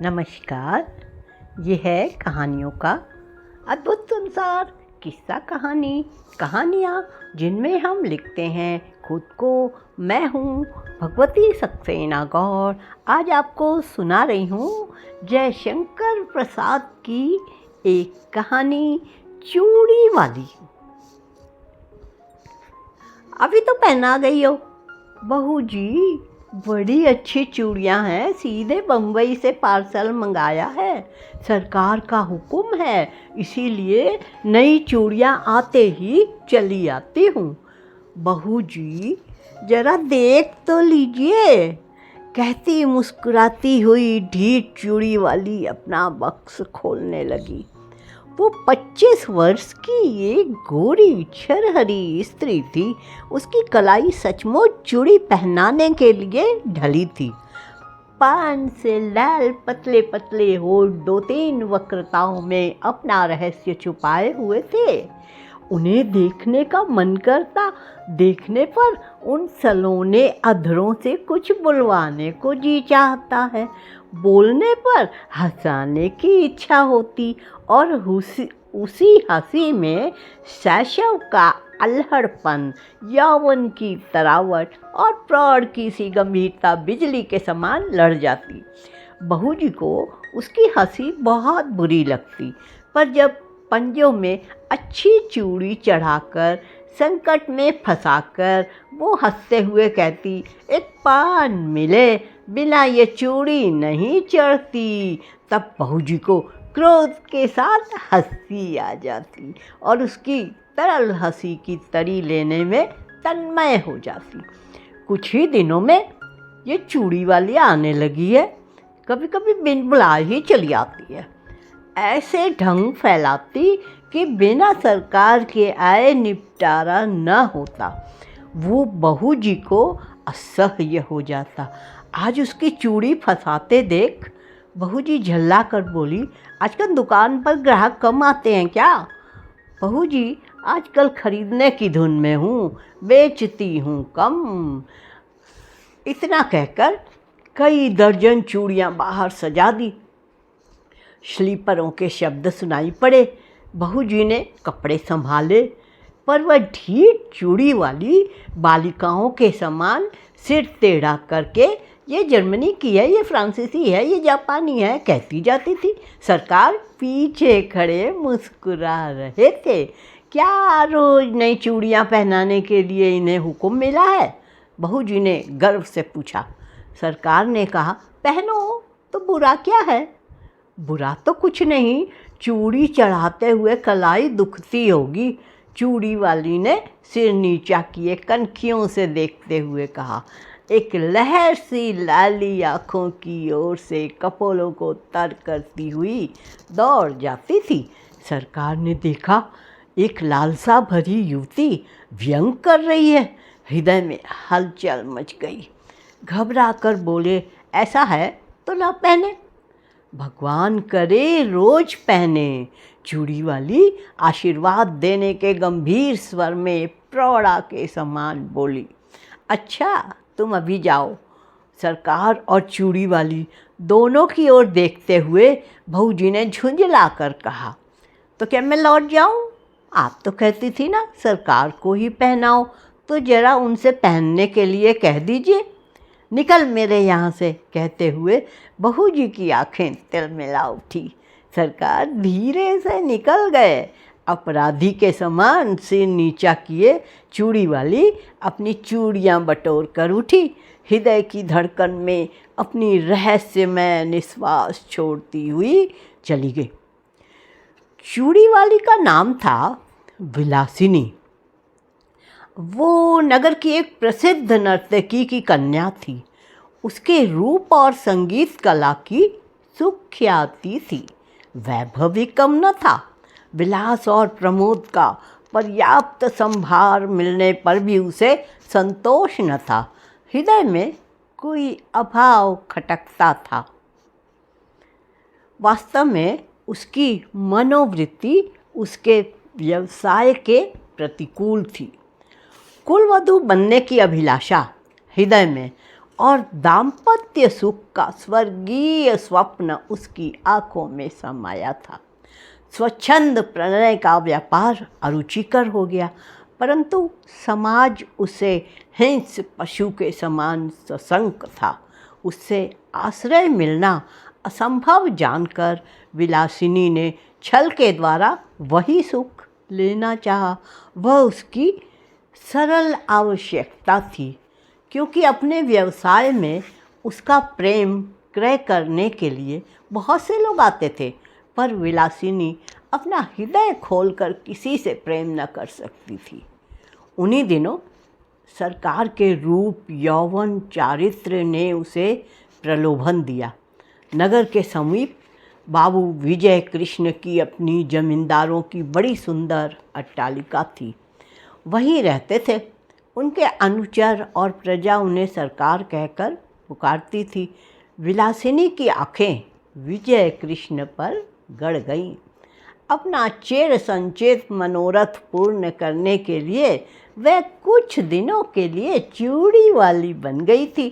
नमस्कार। ये है कहानियों का अद्भुत संसार। किस्सा कहानी, कहानियाँ जिनमें हम लिखते हैं खुद को। मैं हूँ भगवती सक्सेना गौर। आज आपको सुना रही हूँ जयशंकर प्रसाद की एक कहानी, चूड़ी वाली। अभी तो पहना गई हो बहू जी, बड़ी अच्छी चूड़ियाँ हैं, सीधे बम्बई से पार्सल मंगाया है। सरकार का हुक्म है, इसीलिए नई चूड़ियाँ आते ही चली आती हूँ। बहू जी जरा देख तो लीजिए, कहती मुस्कुराती हुई ढीठ चूड़ी वाली अपना बक्स खोलने लगी। वो 25 वर्ष की एक गोरी छरहरी स्त्री थी। उसकी कलाई सचमुच चूड़ी पहनाने के लिए ढली थी। पान से लाल पतले पतले होठ 2-3 वक्रताओं में अपना रहस्य छुपाए हुए थे। उन्हें देखने का मन करता, देखने पर उन सलोने अधरों से कुछ बुलवाने को जी चाहता है, बोलने पर हंसाने की इच्छा होती और उसी हंसी में शैशव का अल्हड़पन, यौवन की तरावट और प्रौढ़ की सी गंभीरता बिजली के समान लड़ जाती। बहू जी को उसकी हंसी बहुत बुरी लगती, पर जब पंजों में अच्छी चूड़ी चढ़ाकर संकट में फंसाकर वो हंसते हुए कहती, एक पान मिले बिना ये चूड़ी नहीं चढ़ती, तब बहू जी को क्रोध के साथ हंसी आ जाती और उसकी तरल हंसी की तरी लेने में तन्मय हो जाती। कुछ ही दिनों में ये चूड़ी वाली आने लगी है, कभी कभी बिन बुलाए ही चली आती है। ऐसे ढंग फैलाती कि बिना सरकार के आए निपटारा न होता। वो बहू जी को असह्य हो जाता। आज उसकी चूड़ी फंसाते देख बहू जी झल्ला कर बोली, आजकल दुकान पर ग्राहक कम आते हैं क्या? बहू जी आजकल खरीदने की धुन में हूँ, बेचती हूँ कम। इतना कहकर कई दर्जन चूड़ियाँ बाहर सजा दी। स्लीपरों के शब्द सुनाई पड़े। बहू जी ने कपड़े संभाले, पर वह ढीठ चूड़ी वाली बालिकाओं के समान सिर टेढ़ा करके, ये जर्मनी की है, ये फ्रांसीसी है, ये जापानी है, कहती जाती थी। सरकार पीछे खड़े मुस्कुरा रहे थे। क्या रोज नई चूड़ियाँ पहनाने के लिए इन्हें हुक्म मिला है? बहू जी ने गर्व से पूछा। सरकार ने कहा, पहनो तो बुरा क्या है? बुरा तो कुछ नहीं, चूड़ी चढ़ाते हुए कलाई दुखती होगी। चूड़ी वाली ने सिर नीचा किए कनखियों से देखते हुए कहा। एक लहर सी लाली आँखों की ओर से कपोलों को तर करती हुई दौड़ जाती थी। सरकार ने देखा, एक लालसा भरी युवती व्यंग कर रही है। हृदय में हलचल मच गई। घबरा कर बोले, ऐसा है तो ना पहने, भगवान करे रोज पहने। चूड़ी वाली आशीर्वाद देने के गंभीर स्वर में प्रौढ़ा के समान बोली। अच्छा तुम अभी जाओ। सरकार और चूड़ी वाली दोनों की ओर देखते हुए बहू जी ने झुंझला कर कहा, तो क्या मैं लौट जाऊं? आप तो कहती थी ना सरकार को ही पहनाओ, तो जरा उनसे पहनने के लिए कह दीजिए। निकल मेरे यहाँ से, कहते हुए बहू जी की आंखें तिलमिला उठी। सरकार धीरे से निकल गए। अपराधी के समान सिर नीचा किए चूड़ी वाली अपनी चूड़ियाँ बटोर कर उठी। हृदय की धड़कन में अपनी रहस्यमय निश्वास छोड़ती हुई चली गई। चूड़ी वाली का नाम था विलासिनी। वो नगर की एक प्रसिद्ध नर्तकी की कन्या थी। उसके रूप और संगीत कला की सुख्याति थी। वैभव भी कम न था। विलास और प्रमोद का पर्याप्त संभार मिलने पर भी उसे संतोष न था। हृदय में कोई अभाव खटकता था। वास्तव में उसकी मनोवृत्ति उसके व्यवसाय के प्रतिकूल थी। कुलवधू बनने की अभिलाषा हृदय में और दाम्पत्य सुख का स्वर्गीय स्वप्न उसकी आंखों में समाया था। स्वच्छंद प्रणय का व्यापार अरुचिकर हो गया, परंतु समाज उसे हिंस पशु के समान सशंक था। उससे आश्रय मिलना असंभव जानकर विलासिनी ने छल के द्वारा वही सुख लेना चाहा। वह उसकी सरल आवश्यकता थी, क्योंकि अपने व्यवसाय में उसका प्रेम क्रय करने के लिए बहुत से लोग आते थे, पर विलासिनी अपना हृदय खोलकर किसी से प्रेम न कर सकती थी। उन्हीं दिनों सरकार के रूप, यौवन, चारित्र ने उसे प्रलोभन दिया। नगर के समीप बाबू विजय कृष्ण की अपनी जमींदारों की बड़ी सुंदर अट्टालिका थी। वहीं रहते थे। उनके अनुचर और प्रजा उन्हें सरकार कहकर पुकारती थी। विलासिनी की आंखें विजय कृष्ण पर गड़ गईं। अपना चिर संचित मनोरथ पूर्ण करने के लिए वह कुछ दिनों के लिए चूड़ी वाली बन गई थी।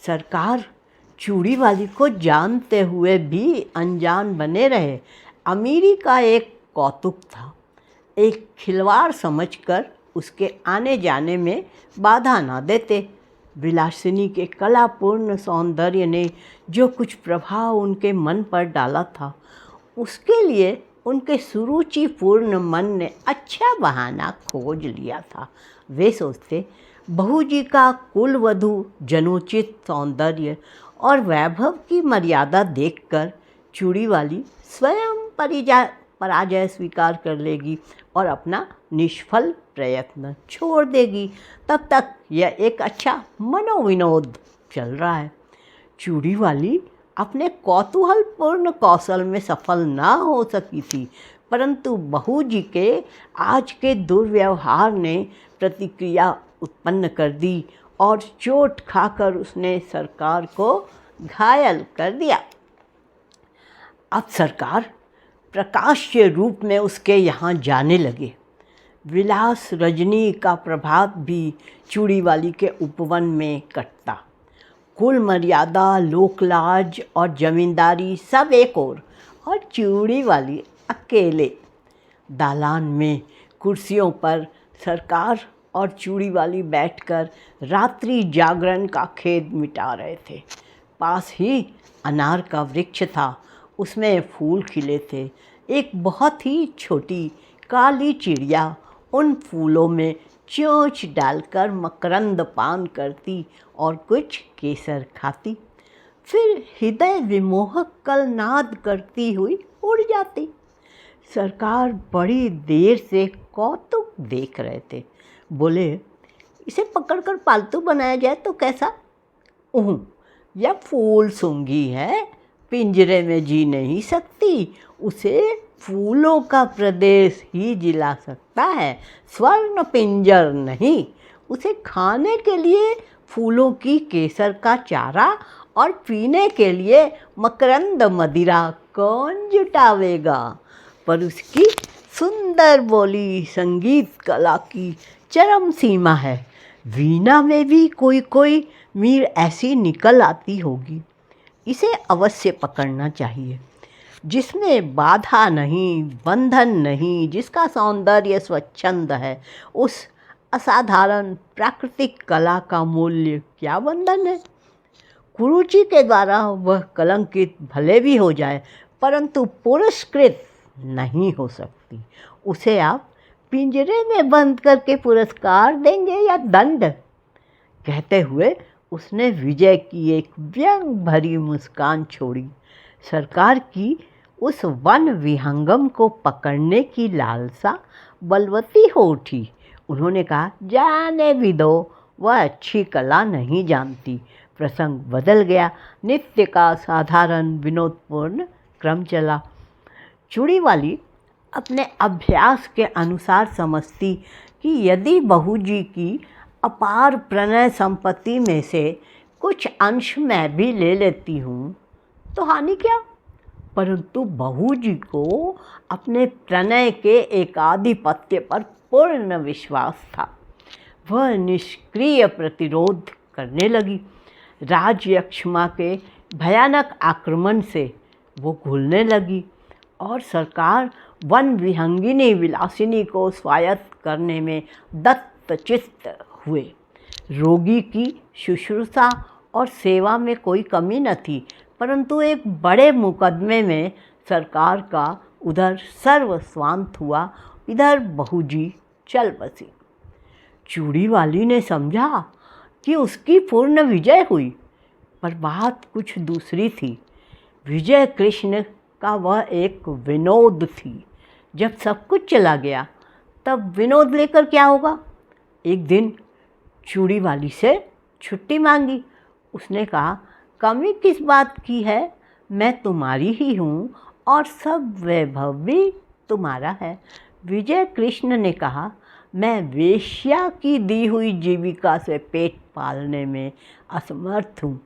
सरकार चूड़ी वाली को जानते हुए भी अनजान बने रहे। अमीरी का एक कौतुक था। एक खिलवाड़ समझकर उसके आने जाने में बाधा ना देते। विलासिनी के कलापूर्ण सौंदर्य ने जो कुछ प्रभाव उनके मन पर डाला था, उसके लिए उनके सुरुचिपूर्ण मन ने अच्छा बहाना खोज लिया था। वे सोचते, बहू जी का कुलवधू जनोचित सौंदर्य और वैभव की मर्यादा देखकर चूड़ी वाली स्वयं पराजय स्वीकार कर लेगी और अपना निष्फल प्रयत्न छोड़ देगी। तब तक यह एक अच्छा मनोविनोद चल रहा है। चूड़ी वाली अपने कौतूहलपूर्ण कौशल में सफल ना हो सकी थी, परंतु बहू जी के आज के दुर्व्यवहार ने प्रतिक्रिया उत्पन्न कर दी और चोट खाकर उसने सरकार को घायल कर दिया। अब सरकार प्रकाश्य रूप में उसके यहाँ जाने लगे। विलास रजनी का प्रभात भी चूड़ी वाली के उपवन में कटता। कुल मर्यादा, लोकलाज और जमींदारी सब एक ओर, और चूड़ी वाली अकेले। दालान में कुर्सियों पर सरकार और चूड़ी वाली बैठकर रात्रि जागरण का खेद मिटा रहे थे। पास ही अनार का वृक्ष था, उसमें फूल खिले थे। एक बहुत ही छोटी काली चिड़िया उन फूलों में चोंच डालकर मकरंद पान करती और कुछ केसर खाती, फिर हृदय विमोहक कलनाद करती हुई उड़ जाती। सरकार बड़ी देर से कौतुक देख रहे थे। बोले, इसे पकड़कर पालतू बनाया जाए तो कैसा? यह फूल सूंघी है, पिंजरे में जी नहीं सकती। उसे फूलों का प्रदेश ही जिला सकता है, स्वर्ण पिंजर नहीं। उसे खाने के लिए फूलों की केसर का चारा और पीने के लिए मकरंद मदिरा कौन जुटावेगा? पर उसकी सुंदर बोली संगीत कला की चरम सीमा है। वीणा में भी कोई कोई मीर ऐसी निकल आती होगी। इसे अवश्य पकड़ना चाहिए, जिसमें बाधा नहीं, बंधन नहीं, जिसका सौंदर्य स्वच्छंद है। उस असाधारण प्राकृतिक कला का मूल्य क्या बंधन है? कुरुचि के द्वारा वह कलंकित भले भी हो जाए, परंतु पुरस्कृत नहीं हो सकती। उसे आप पिंजरे में बंद करके पुरस्कार देंगे या दंड? कहते हुए उसने विजय की एक व्यंग भरी मुस्कान छोड़ी। सरकार की उस वन विहंगम को पकड़ने की लालसा बलवती हो उठी। उन्होंने कहा, जाने भी दो, वह अच्छी कला नहीं जानती। प्रसंग बदल गया। नित्य का साधारण विनोदपूर्ण क्रम चला। चूड़ी वाली अपने अभ्यास के अनुसार समझती कि यदि बहू जी की अपार प्रणय संपत्ति में से कुछ अंश मैं भी ले लेती हूँ तो हानि क्या? परंतु बहू जी को अपने प्रणय के एकाधिपत्य पर पूर्ण विश्वास था। वह निष्क्रिय प्रतिरोध करने लगी। राजयक्षमा के भयानक आक्रमण से वो घुलने लगी और सरकार वन विहंगिनी विलासिनी को स्वायत्त करने में दत्तचित्त हुए। रोगी की शुश्रूषा और सेवा में कोई कमी न थी, परंतु एक बड़े मुकदमे में सरकार का उधर सर्वस्वांत हुआ, इधर बहूजी चल बसी। चूड़ी वाली ने समझा कि उसकी पूर्ण विजय हुई, पर बात कुछ दूसरी थी। विजय कृष्ण का वह एक विनोद थी। जब सब कुछ चला गया तब विनोद लेकर क्या होगा। एक दिन चूड़ी वाली से छुट्टी मांगी। उसने कहा, कमी किस बात की है, मैं तुम्हारी ही हूँ और सब वैभव भी तुम्हारा है। विजय कृष्ण ने कहा, मैं वेश्या की दी हुई जीविका से पेट पालने में असमर्थ हूँ।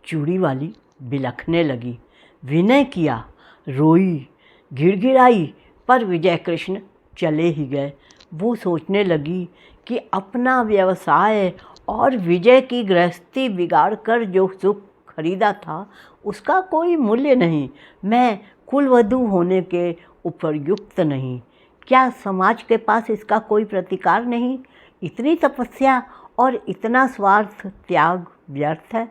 चूड़ी वाली बिलखने लगी, विनय किया, रोई, गिड़गिड़ाई, पर विजय कृष्ण चले ही गए। वो सोचने लगी कि अपना व्यवसाय और विजय की गृहस्थी बिगाड़ कर जो सुख खरीदा था उसका कोई मूल्य नहीं। मैं कुलवधू होने के उपयुक्त नहीं। क्या समाज के पास इसका कोई प्रतिकार नहीं। इतनी तपस्या और इतना स्वार्थ त्याग व्यर्थ है।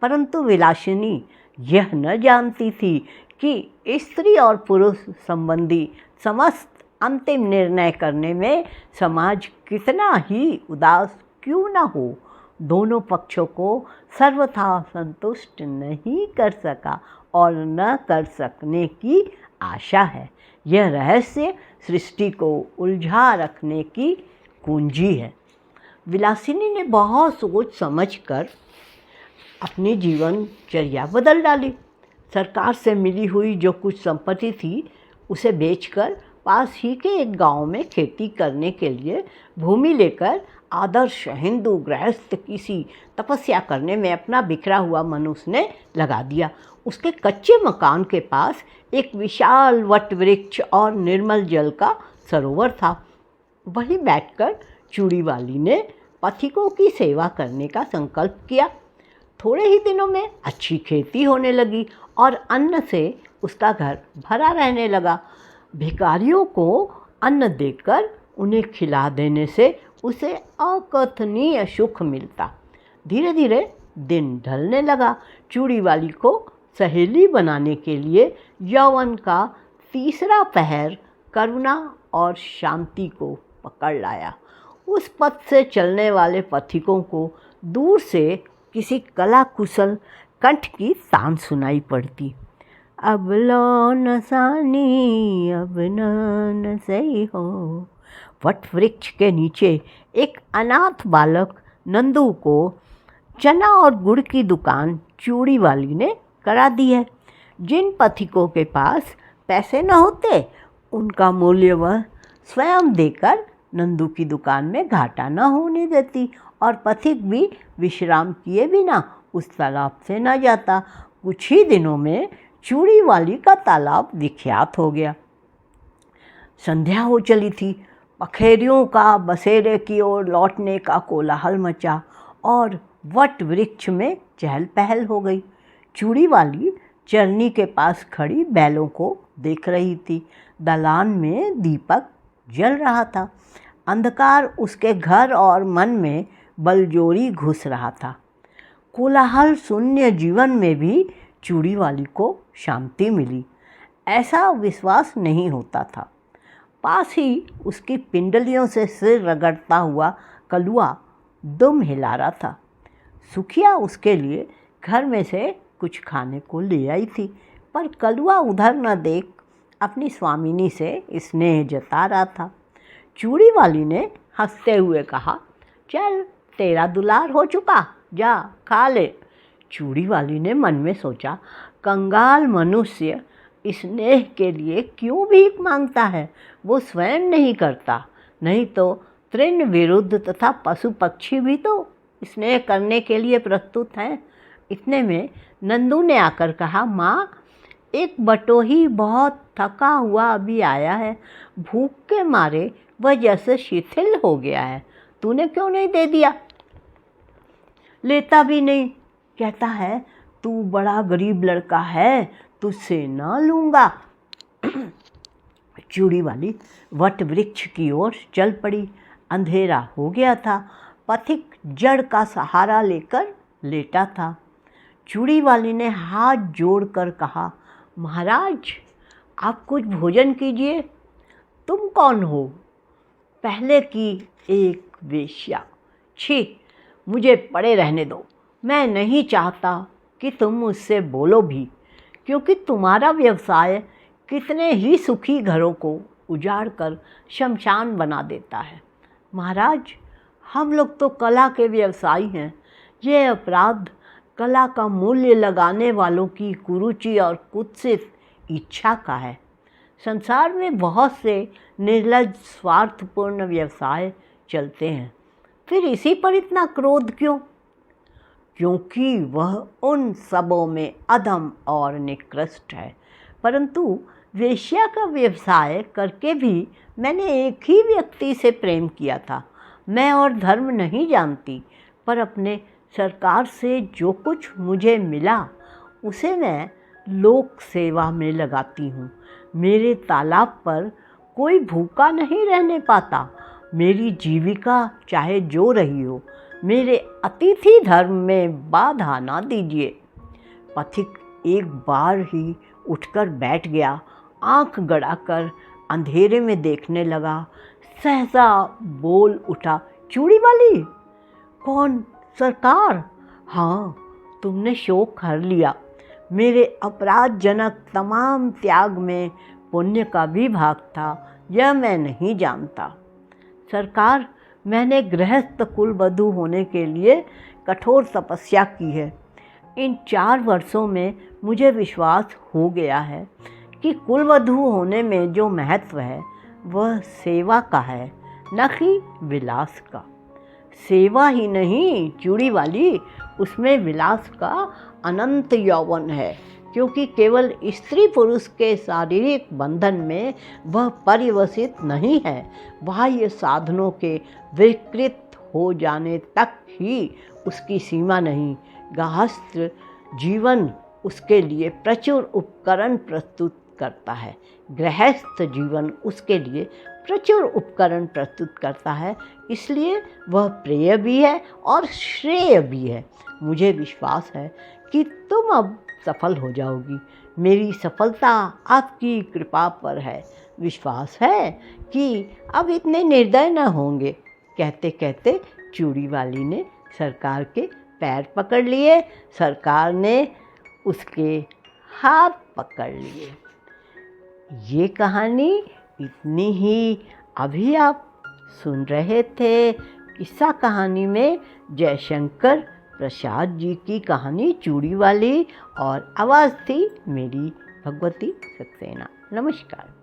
परंतु विलासिनी यह न जानती थी कि स्त्री और पुरुष संबंधी समस्त अंतिम निर्णय करने में समाज कितना ही उदास क्यों न हो, दोनों पक्षों को सर्वथा संतुष्ट नहीं कर सका और न कर सकने की आशा है। यह रहस्य सृष्टि को उलझा रखने की कुंजी है। विलासिनी ने बहुत सोच समझकर अपनी जीवनचर्या बदल डाली। सरकार से मिली हुई जो कुछ संपत्ति थी उसे बेचकर पास ही के एक गांव में खेती करने के लिए भूमि लेकर आदर्श हिंदू गृहस्थ किसी तपस्या करने में अपना बिखरा हुआ मन उसने लगा दिया। उसके कच्चे मकान के पास एक विशाल वट वृक्ष और निर्मल जल का सरोवर था। वहीं बैठकर चूड़ी वाली ने पथिकों की सेवा करने का संकल्प किया। थोड़े ही दिनों में अच्छी खेती होने लगी और अन्न से उसका घर भरा रहने लगा। भिखारियों को अन्न देकर उन्हें खिला देने से उसे अकथनीय सुख मिलता। धीरे धीरे दिन ढलने लगा। चूड़ी वाली को सहेली बनाने के लिए यौवन का तीसरा पहर करुणा और शांति को पकड़ लाया। उस पथ से चलने वाले पथिकों को दूर से किसी कला कुशल कंठ की तान सुनाई पड़ती। अब लो न सानी अब न सही हो। वट वृक्ष के नीचे एक अनाथ बालक नंदू को चना और गुड़ की दुकान चूड़ी वाली ने करा दी है। जिन पथिकों के पास पैसे न होते उनका मूल्य वह स्वयं देकर नंदू की दुकान में घाटा न होने देती और पथिक भी विश्राम किए बिना उस तालाब से न जाता। कुछ ही दिनों में चूड़ी वाली का तालाब विख्यात हो गया। संध्या हो चली थी। पखेरियों का बसेरे की ओर लौटने का कोलाहल मचा और वट वृक्ष में चहल पहल हो गई। चूड़ी वाली चरनी के पास खड़ी बैलों को देख रही थी। दलान में दीपक जल रहा था। अंधकार उसके घर और मन में बलजोरी घुस रहा था। कोलाहल शून्य जीवन में भी चूड़ी वाली को शांति मिली, ऐसा विश्वास नहीं होता था। पास ही उसकी पिंडलियों से सिर रगड़ता हुआ कलुआ दुम हिला रहा था। सुखिया उसके लिए घर में से कुछ खाने को ले आई थी, पर कलुआ उधर न देख अपनी स्वामिनी से स्नेह जता रहा था। चूड़ी वाली ने हंसते हुए कहा, चल तेरा दुलार हो चुका, जा खा ले। चूड़ी वाली ने मन में सोचा, कंगाल मनुष्य स्नेह के लिए क्यों भीख मांगता है, वो स्वयं नहीं करता, नहीं तो तृण विरुद्ध तथा पशु पक्षी भी तो स्नेह करने के लिए प्रस्तुत हैं। इतने में नंदू ने आकर कहा, माँ एक बटोही बहुत थका हुआ अभी आया है, भूख के मारे वह जैसे शिथिल हो गया है, तूने क्यों नहीं दे दिया। लेता भी नहीं। कहता है तू बड़ा गरीब लड़का है, तुझसे ना लूँगा। चूड़ी वाली वट वृक्ष की ओर चल पड़ी। अंधेरा हो गया था। पथिक जड़ का सहारा लेकर लेटा था। चूड़ी वाली ने हाथ जोड़कर कहा, महाराज आप कुछ भोजन कीजिए। तुम कौन हो? पहले की एक वेश्या। छी, मुझे पड़े रहने दो। मैं नहीं चाहता कि तुम मुझसे बोलो भी, क्योंकि तुम्हारा व्यवसाय कितने ही सुखी घरों को उजाड़ कर शमशान बना देता है। महाराज हम लोग तो कला के व्यवसायी हैं। ये अपराध कला का मूल्य लगाने वालों की कुरुचि और कुत्सित इच्छा का है। संसार में बहुत से निर्लज्ज स्वार्थपूर्ण व्यवसाय चलते हैं, फिर इसी पर इतना क्रोध क्यों? क्योंकि वह उन सबों में अधम और निकृष्ट है। परंतु वेश्या का व्यवसाय करके भी मैंने एक ही व्यक्ति से प्रेम किया था। मैं और धर्म नहीं जानती, पर अपने सरकार से जो कुछ मुझे मिला उसे मैं लोक सेवा में लगाती हूँ। मेरे तालाब पर कोई भूखा नहीं रहने पाता। मेरी जीविका चाहे जो रही हो, मेरे अतिथि धर्म में बाधा ना दीजिए। पथिक एक बार ही उठकर बैठ गया। आंख गड़ाकर अंधेरे में देखने लगा। सहसा बोल उठा, चूड़ी वाली? कौन? सरकार? हाँ, तुमने शोक हर लिया। मेरे अपराधजनक तमाम त्याग में पुण्य का भी भाग था, यह मैं नहीं जानता। सरकार, मैंने गृहस्थ कुलवधू होने के लिए कठोर तपस्या की है। इन 4 वर्षों में मुझे विश्वास हो गया है कि कुलवधू होने में जो महत्व है वह सेवा का है, न कि विलास का। सेवा ही नहीं चूड़ी वाली, उसमें विलास का अनंत यौवन है, क्योंकि केवल स्त्री पुरुष के शारीरिक बंधन में वह पर्यवसित नहीं है। बाह्य साधनों के विकृत हो जाने तक ही उसकी सीमा नहीं। गृहस्थ जीवन उसके लिए प्रचुर उपकरण प्रस्तुत करता है। गृहस्थ जीवन उसके लिए प्रचुर उपकरण प्रस्तुत करता है, इसलिए वह प्रिय भी है और श्रेय भी है। मुझे विश्वास है कि तुम अब सफल हो जाओगी। मेरी सफलता आपकी कृपा पर है। विश्वास है कि अब इतने निर्दय न होंगे। कहते कहते चूड़ी वाली ने सरकार के पैर पकड़ लिए। सरकार ने उसके हाथ पकड़ लिए। ये कहानी इतनी ही अभी आप सुन रहे थे। किस्सा कहानी में जयशंकर प्रसाद जी की कहानी चूड़ी वाली, और आवाज़ थी मेरी भगवती सक्सेना। नमस्कार।